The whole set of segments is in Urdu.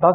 10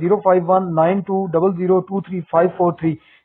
051920023543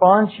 5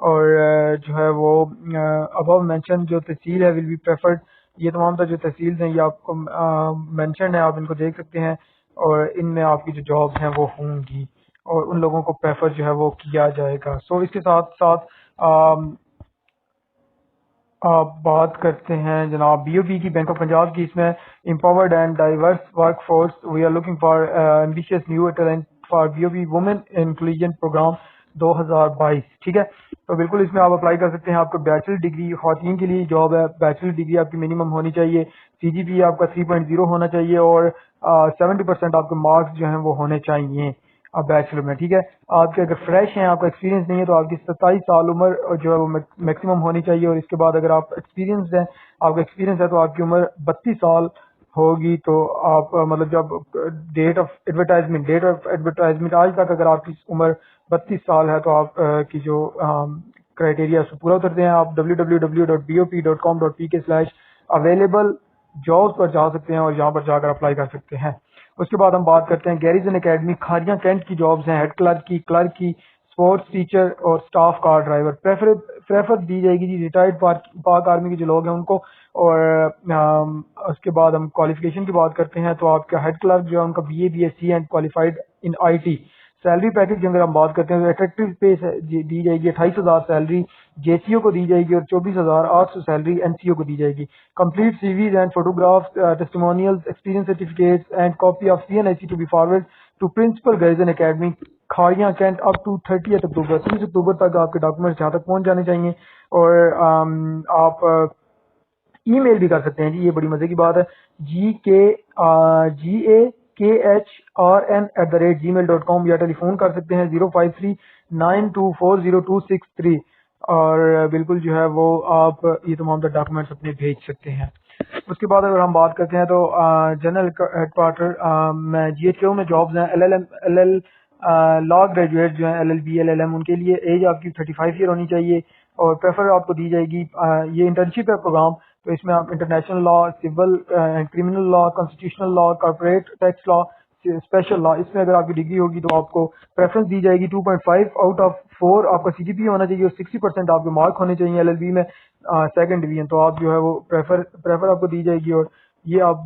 اور جو ہے وہ ابو مینشن جو تحصیل ہے ول بی پریفرڈ. یہ تمام تر جو تحصیل ہیں یہ آپ کو مینشن ہے, آپ ان کو دیکھ سکتے ہیں, اور ان میں آپ کی جو جاب ہیں وہ ہوں گی اور ان لوگوں کو پریفر جو ہے وہ کیا جائے گا. سو اس کے ساتھ ساتھ آپ بات کرتے ہیں جناب بی او بی کی, بینک آف پنجاب کی. اس میں empowered and diverse workforce, we are looking for ambitious new talent for B O B women inclusion programme 2022. ٹھیک ہے, تو بالکل اس میں آپ اپلائی کر سکتے ہیں. آپ کو بیچلر ڈگری خواتین کے لیے جاب ہے. بیچلر ڈگری آپ کی منیمم ہونی چاہیے, سی جی پی آپ کا 3.0 ہونا چاہیے, اور 70% آپ کے مارکس جو ہیں وہ ہونے چاہیے اب بیچلر میں. ٹھیک ہے, آپ کے اگر فریش ہیں, آپ کا ایکسپیرینس نہیں ہے, تو آپ کی 27 سال عمر جو ہے وہ میکسیمم ہونی چاہیے. اور اس کے بعد اگر آپ ایکسپیرینس ہیں, آپ کا ایکسپیرینس ہے, تو آپ کی عمر 32 سال ہوگی. تو آپ مطلب جب ڈیٹ آف ایڈورٹائزمنٹ آج تک اگر آپ کی عمر 32 سال ہے, تو آپ کی جو کرائٹیریا اس کو پورا اترتے ہیں. آپ www.bop.com.pk/available جابس پر جا سکتے ہیں اور یہاں پر جا کر اپلائی کر سکتے ہیں. اس کے بعد ہم بات کرتے ہیں گیریزن اکیڈمی کھاریاں کینٹ کی جابز ہیں. ہیڈ کلرک کی, کلرک کی, اسپورٹس ٹیچر اور staff car driver. Prefer the جائے گی جی ریٹائرڈ پاک آرمی کے جو لوگ ہیں ان کو. اور اس کے بعد ہم کوالیفیکیشن کی بات کرتے ہیں, تو آپ کا ہیڈ کلرک جو ہے ان کا BA BSc and qualified in IT. Salary package کی اگر ہم بات کرتے ہیں تو اٹریکٹیو پے دی جائے گی. 28,000 سیلری JCO کو دی جائے گی, اور 24,800 سیلری NCO کو دی جائے گی. Complete CVs and photographs, testimonials, experience certificates and copy of CNIC to be forwarded to principal garrison academy Kharian Cantt up to 30 October. 30 اکتوبر تک آپ کے ڈاکومنٹس یہاں تک پہنچ جانے چاہیے. اور آپ ای میل بھی کر سکتے ہیں جی, یہ بڑی مزے کی بات ہے. GAKHRN@gmail.com یا ٹیلی فون کر سکتے ہیں 05392400263, اور بالکل جو ہے وہ آپ یہ تمام ڈاکومنٹس اپنے بھیج سکتے ہیں. اس کے بعد اگر ہم بات کرتے ہیں تو جنرل ہیڈ کوارٹر میں GHO میں جابز ہیں. LL لا گریجویٹ جو ہیں, LLB LLM, ان کے لیے ایج آپ کی 35 ایئر ہونی چاہیے, اور پریفر آپ کو دی جائے گی. یہ انٹرنشپ ہے پروگرام, تو اس میں آپ international law, civil and criminal law, constitutional law, corporate tax law, special law, اس میں اگر آپ کی ڈگری ہوگی تو آپ کو پریفرنس دی جائے گی. 2.5 آؤٹ آف 4 آپ کا CGPA ہونا چاہیے, اور 60% آپ کے مارک ہونے چاہیے LLB میں سیکنڈ ڈویژن. تو آپ جو ہے وہ پریفر آپ کو دی جائے گی, اور یہ آپ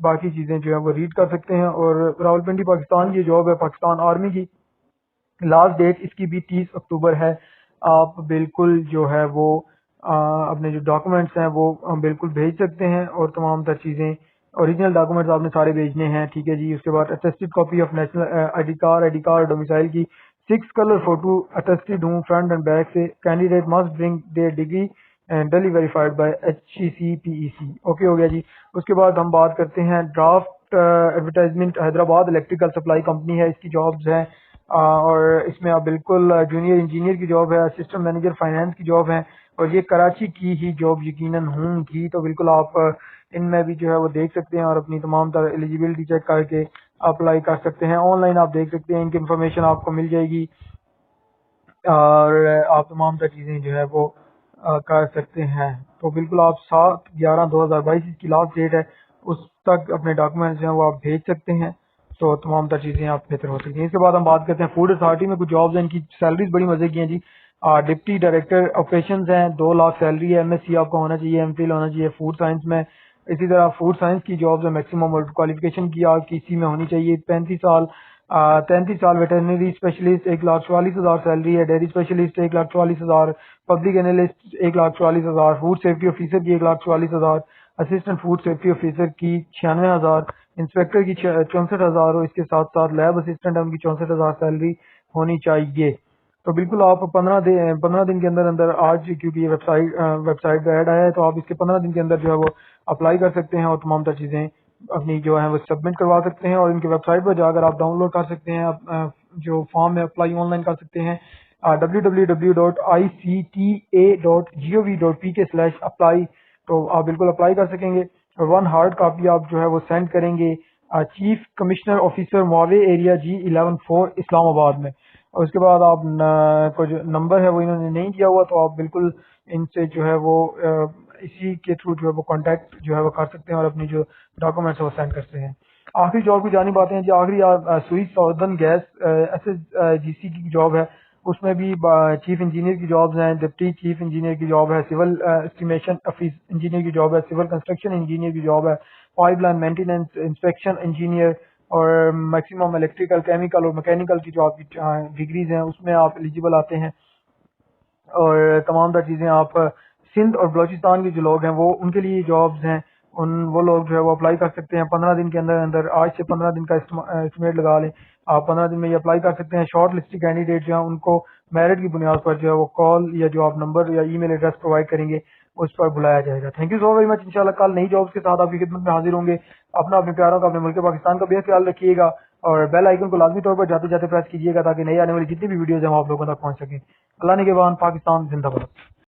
باقی چیزیں جو ہے وہ ریڈ کر سکتے ہیں. اور راولپنڈی پاکستان کی جاب ہے, پاکستان آرمی کی. لاسٹ ڈیٹ اس کی بھی 30 اکتوبر ہے. آپ بالکل جو ہے وہ اپنے جو ڈاکومنٹس ہیں وہ بالکل بھیج سکتے ہیں, اور تمام تر چیزیں اوریجنل ڈاکومنٹس آپ نے سارے بھیجنے ہیں. ٹھیک ہے جی. اس کے بعد attested copy of national ID card domicile کی 6 کلر فوٹو اٹیسٹڈ ہوں فرنٹ اینڈ بیک سے. Candidate must bring their degree and duly verified by HECPEC. Okay ہو گیا جی. اس کے بعد ہم بات کرتے ہیں draft advertisement. Hyderabad electrical supply company ہے, اس کی جابز ہیں, اور اس میں آپ بالکل جونیئر انجینئر کی جاب ہے, اسسٹنٹ مینیجر فائنانس کی جاب ہے, اور یہ کراچی کی ہی جاب یقیناً ہوں گی. تو بالکل آپ ان میں بھی جو ہے وہ دیکھ سکتے ہیں, اور اپنی تمام تر ایلیجیبلٹی چیک کر کے اپلائی کر سکتے ہیں. آن لائن آپ دیکھ سکتے ہیں, ان کی انفارمیشن آپ کو مل جائے گی, اور آپ تمام تر چیزیں جو ہے وہ کر سکتے ہیں. تو بالکل آپ 7/11/2022 کی لاسٹ ڈیٹ ہے, اس تک اپنے ڈاکومنٹس جو ہیں وہ آپ بھیج سکتے ہیں, تو تمام تر چیزیں آپ بہتر ہو سکتی ہیں. اس کے بعد ہم بات کرتے ہیں فوڈ اتھارٹی میں کچھ جابز ہیں, ان کی سیلریز بڑی مزے کی ہیں جی. ڈپٹی ڈائریکٹر آپریشنز ہیں, 2 لاکھ سیلری ہے. MSc آپ کا ہونا چاہیے, MPhil ہونا چاہیے فوڈ سائنس میں. اسی طرح فوڈ سائنس کی جابز ہیں میکسیمم, اور کوالیفیکیشن کی آپ کی اسی میں ہونی چاہیے. 33 سال ویٹرنری اسپیشلسٹ 1,44,000 سیلری ہے. Dairy specialist 1,44,000. Public analyst 1,44,000. Food safety officer کی 1,44,000. اسسٹنٹ فوڈ سیفٹی آفیسر کی 96,000. انسپیکٹر کی 64,000, اور اس کے ساتھ ساتھ لیب اسسٹنٹ ہے ان کی 64,000 سیلری ہونی چاہیے. تو بالکل آپ 15 دن کے اندر اندر, آج کیونکہ یہ ویب سائٹ پہ ایڈ آیا ہے, تو آپ اس کے 15 دن کے اندر جو ہے وہ اپلائی کر سکتے ہیں, اور تمام تر چیزیں اپنی جو ہے وہ سبمٹ کروا سکتے ہیں. اور ان کی ویب سائٹ پر جا کر آپ ڈاؤن لوڈ کر سکتے ہیں, جو فارم ہے اپلائی آن لائن کر سکتے ہیں. www.icta.gov.pk/apply. تو آپ بالکل اپلائی کر سکیں گے, اور 1 ہارڈ کاپی آپ جو ہے وہ سینڈ کریں گے چیف کمشنر آفیسر معاوے ایریا G11-4 اسلام آباد میں. اور اس کے بعد آپ کو جو نمبر ہے وہ انہوں نے نہیں دیا ہوا, تو آپ بالکل ان سے جو ہے وہ اسی کے تھرو جو ہے وہ کانٹیکٹ جو ہے وہ کر سکتے ہیں, اور اپنی جو ڈاکومنٹس وہ سینڈ کرتے ہیں. آخری جاب کی جانب آتے ہیں جی. آخری سوئی ساؤدرن گیس SSGC کی جاب ہے. اس میں بھی چیف انجینئر کی جابز ہیں، ڈپٹی چیف انجینئر کی جاب ہے، سول اسٹیمیشن انجینئر کی جاب ہے، سول کنسٹرکشن انجینئر کی جاب ہے، pipe line maintenance inspection engineer, اور میکسیمم الیکٹریکل کیمیکل اور میکینیکل کی جو آپ کی ڈگریز ہیں اس میں آپ ایلیجیبل آتے ہیں۔ اور تمام تر چیزیں آپ سندھ اور بلوچستان کے جو لوگ ہیں وہ ان کے لیے جابز ہیں، وہ لوگ جو ہے وہ اپلائی کر سکتے ہیں 15 دن کے اندر اندر۔ آج سے 15 دن کا اسٹیمیٹ لگا لیں، آپ 15 دن میں یہ اپلائی کر سکتے ہیں۔ شارٹ لسٹ کینڈیڈیٹ جو ہیں ان کو میرٹ کی بنیاد پر جو ہے وہ کال یا جو آپ نمبر یا ای میل ایڈریس پرووائڈ کریں گے اس پر بلایا جائے گا۔ Thank you so very much, انشاءاللہ کل نئی جابز کے ساتھ آپ کی خدمت میں حاضر ہوں گے۔ اپنے پیاروں کا، اپنے ملک پاکستان کا بے خیال رکھیے گا، اور بیل آئیکن کو لازمی طور پر جاتے جاتے پریس کیجیے گا تاکہ نئی آنے والی جتنی بھی ویڈیوز ہیں وہ آپ لوگوں تک پہنچ سکیں۔ اللہ نگہبان، پاکستان زندہ باد۔